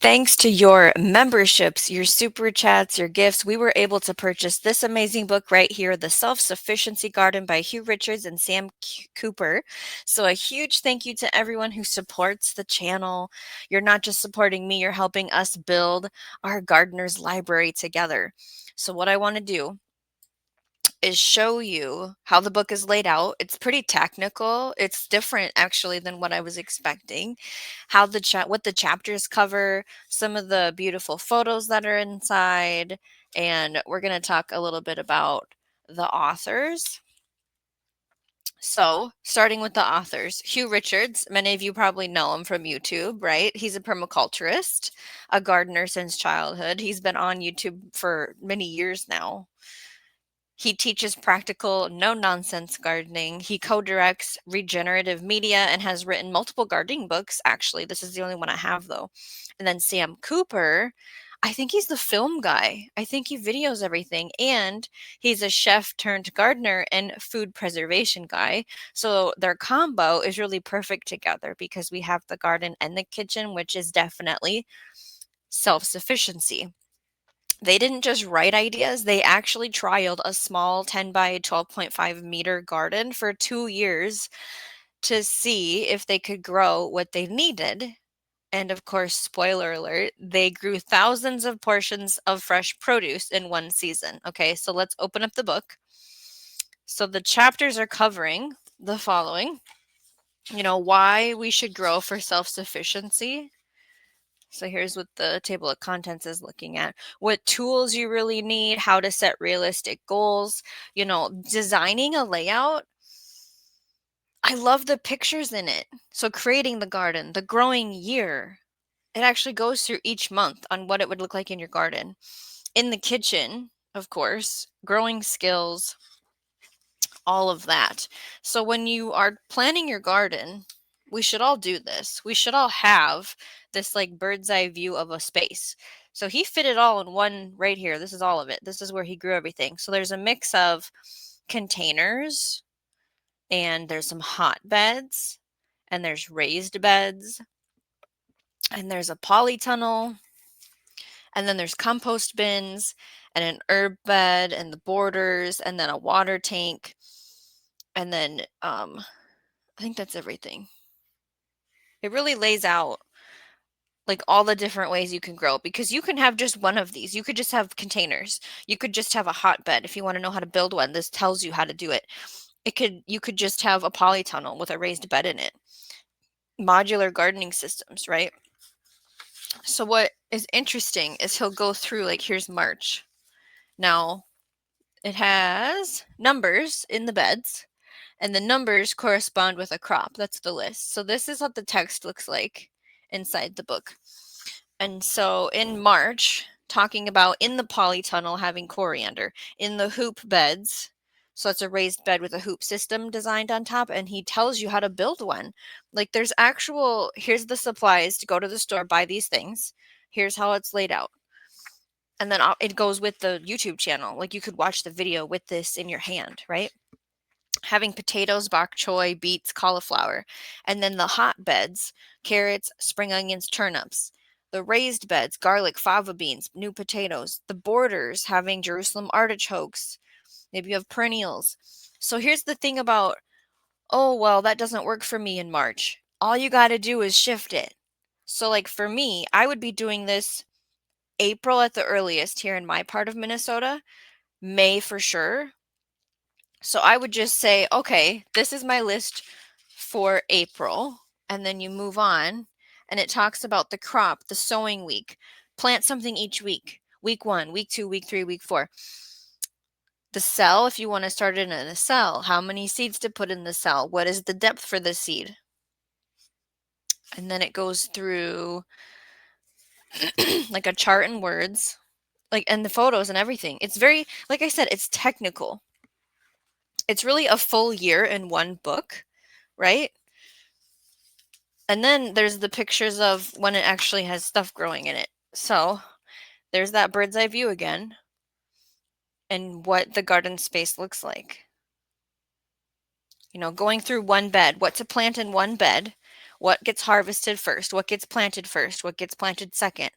thanks to your memberships, your super chats, your gifts, we were able to purchase this amazing book right here, The Self-Sufficiency Garden by Hugh Richards and Sam Cooper. So a huge thank you to everyone who supports the channel. You're not just supporting me, you're helping us build our gardener's library together. So what I want to do is show you how the book is laid out. It's pretty technical. It's different actually than what I was expecting. How what the chapters cover, some of the beautiful photos that are inside, and we're going to talk a little bit about the authors. So, starting with the authors, Hugh Richards, many of you probably know him from YouTube, right? He's a permaculturist, a gardener since childhood. He's been on YouTube for many years now. He teaches practical, no-nonsense gardening. He co-directs regenerative media and has written multiple gardening books, actually. This is the only one I have, though. And then Sam Cooper, I think he's the film guy. I think he videos everything. And he's a chef turned gardener and food preservation guy. So their combo is really perfect together because we have the garden and the kitchen, which is definitely self-sufficiency. They didn't just write ideas, they actually trialed a small 10 by 12.5 meter garden for 2 years to see if they could grow what they needed. And of course, spoiler alert, they grew thousands of portions of fresh produce in one season. Okay, so let's open up the book. So the chapters are covering the following, why we should grow for self-sufficiency. So here's what the table of contents is looking at. What tools you really need, how to set realistic goals, designing a layout. I love the pictures in it. So creating the garden, the growing year. It actually goes through each month on what it would look like in your garden. In the kitchen, of course, growing skills, all of that. So when you are planning your garden, we should all do this. We should all have this like bird's eye view of a space. So he fit it all in one right here. This is all of it. This is where he grew everything. So there's a mix of containers and there's some hotbeds and there's raised beds and there's a polytunnel and then there's compost bins and an herb bed and the borders and then a water tank. And then I think that's everything. It really lays out like all the different ways you can grow because you can have just one of these. You could just have containers. You could just have a hotbed. If you want to know how to build one, this tells you how to do it. You could just have a polytunnel with a raised bed in it. Modular gardening systems, right? So what is interesting is he'll go through like here's March. Now, it has numbers in the beds and the numbers correspond with a crop. That's the list. So this is what the text looks like inside the book. And so in March, talking about in the polytunnel having coriander, in the hoop beds, so it's a raised bed with a hoop system designed on top, and he tells you how to build one. Like there's here's the supplies to go to the store, buy these things. Here's how it's laid out. And then it goes with the YouTube channel. Like you could watch the video with this in your hand, right? Having potatoes, bok choy, beets, cauliflower, and then the hot beds, carrots, spring onions, turnips. The raised beds, garlic, fava beans, new potatoes. The borders, having Jerusalem artichokes. Maybe you have perennials. So here's the thing about, oh, well, that doesn't work for me in March. All you got to do is shift it. So like for me, I would be doing this April at the earliest here in my part of Minnesota, May for sure. So I would just say, okay, this is my list for April. And then you move on and it talks about the crop, the sowing week. Plant something each week. Week 1, week 2, week 3, week 4. The cell, if you want to start it in a cell, how many seeds to put in the cell? What is the depth for the seed? And then it goes through like a chart in words, like and the photos and everything. It's very, like I said, it's technical. It's really a full year in one book, right? And then there's the pictures of when it actually has stuff growing in it. So there's that bird's eye view again and what the garden space looks like. Going through one bed, what to plant in one bed, What gets harvested first? What gets planted first? What gets planted second?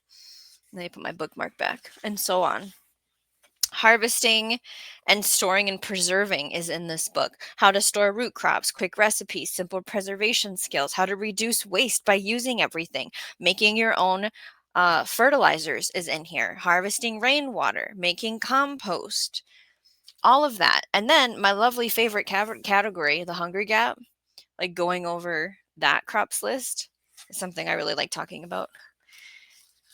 And then I put my bookmark back, and so on. Harvesting and storing and preserving is in this book. How to store root crops, quick recipes, simple preservation skills, how to reduce waste by using everything, making your own fertilizers is in here, harvesting rainwater, making compost, all of that. And then my lovely favorite category, the Hungry Gap, like going over that crops list is something I really like talking about.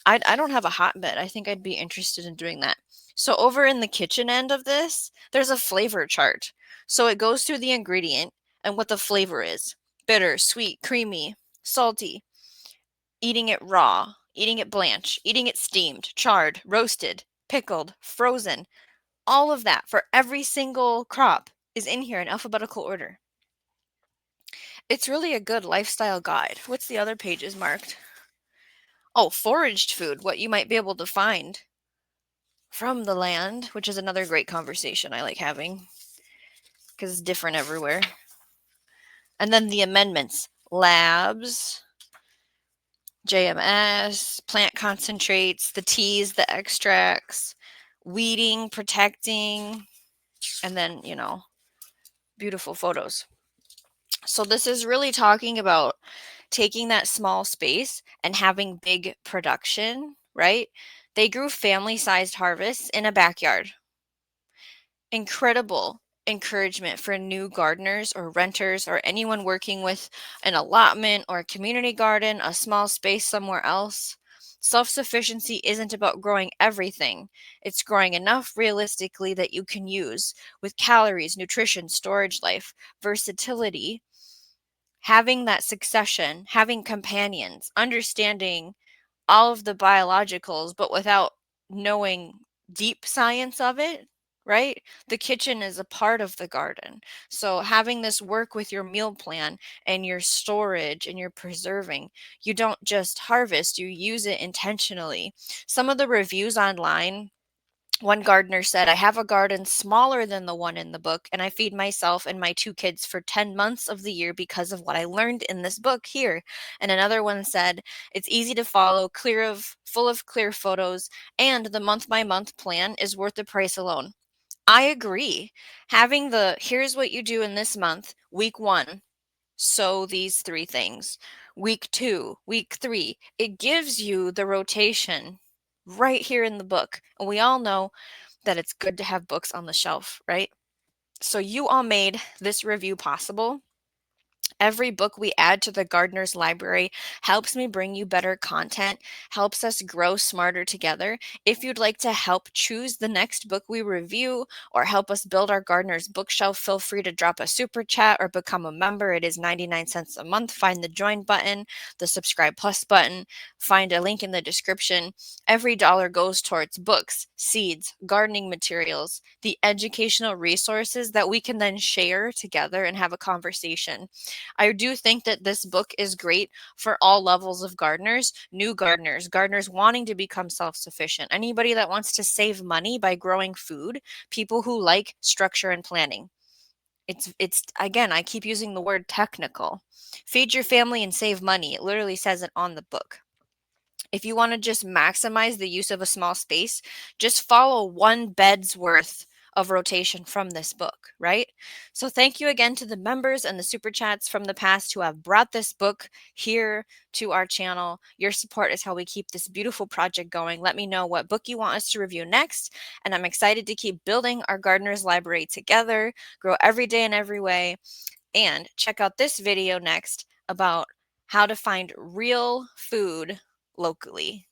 I don't have a hotbed. I think I'd be interested in doing that. So over in the kitchen end of this, there's a flavor chart. So it goes through the ingredient and what the flavor is. Bitter, sweet, creamy, salty, eating it raw, eating it blanch, eating it steamed, charred, roasted, pickled, frozen. All of that for every single crop is in here in alphabetical order. It's really a good lifestyle guide. What's the other pages marked? Oh, foraged food, what you might be able to find from the land, which is another great conversation I like having because it's different everywhere. And then the amendments, labs, JMS, plant concentrates, the teas, the extracts, weeding, protecting, and then, beautiful photos. So this is really talking about taking that small space and having big production, right? They grew family-sized harvests in a backyard. Incredible encouragement for new gardeners or renters or anyone working with an allotment or a community garden, a small space somewhere else. Self-sufficiency isn't about growing everything. It's growing enough realistically that you can use with calories, nutrition, storage life, versatility, having that succession, having companions, understanding all of the biologicals, but without knowing deep science of it, right? The kitchen is a part of the garden. So having this work with your meal plan and your storage and your preserving, you don't just harvest, you use it intentionally. Some of the reviews online, one gardener said, I have a garden smaller than the one in the book, and I feed myself and my two kids for 10 months of the year because of what I learned in this book here. And another one said, it's easy to follow, full of clear photos, and the month by month plan is worth the price alone. I agree. Having here's what you do in this month, week 1, sow these 3 things. Week 2, week 3, it gives you the rotation right here in the book. And we all know that it's good to have books on the shelf, right? So you all made this review possible. Every book we add to the Gardener's Library helps me bring you better content, helps us grow smarter together. If you'd like to help choose the next book we review or help us build our Gardener's bookshelf, feel free to drop a super chat or become a member. It is 99 cents a month. Find the join button, the subscribe plus button, find a link in the description. Every dollar goes towards books, seeds, gardening materials, the educational resources that we can then share together and have a conversation. I do think that this book is great for all levels of gardeners, new gardeners, gardeners wanting to become self-sufficient, anybody that wants to save money by growing food, people who like structure and planning. It's again, I keep using the word technical. Feed your family and save money. It literally says it on the book. If you want to just maximize the use of a small space, just follow one bed's worth of rotation from this book, right? So thank you again to the members and the super chats from the past who have brought this book here to our channel. Your support is how we keep this beautiful project going. Let me know what book you want us to review next, and I'm excited to keep building our Gardener's Library together, grow every day in every way, and check out this video next about how to find real food locally.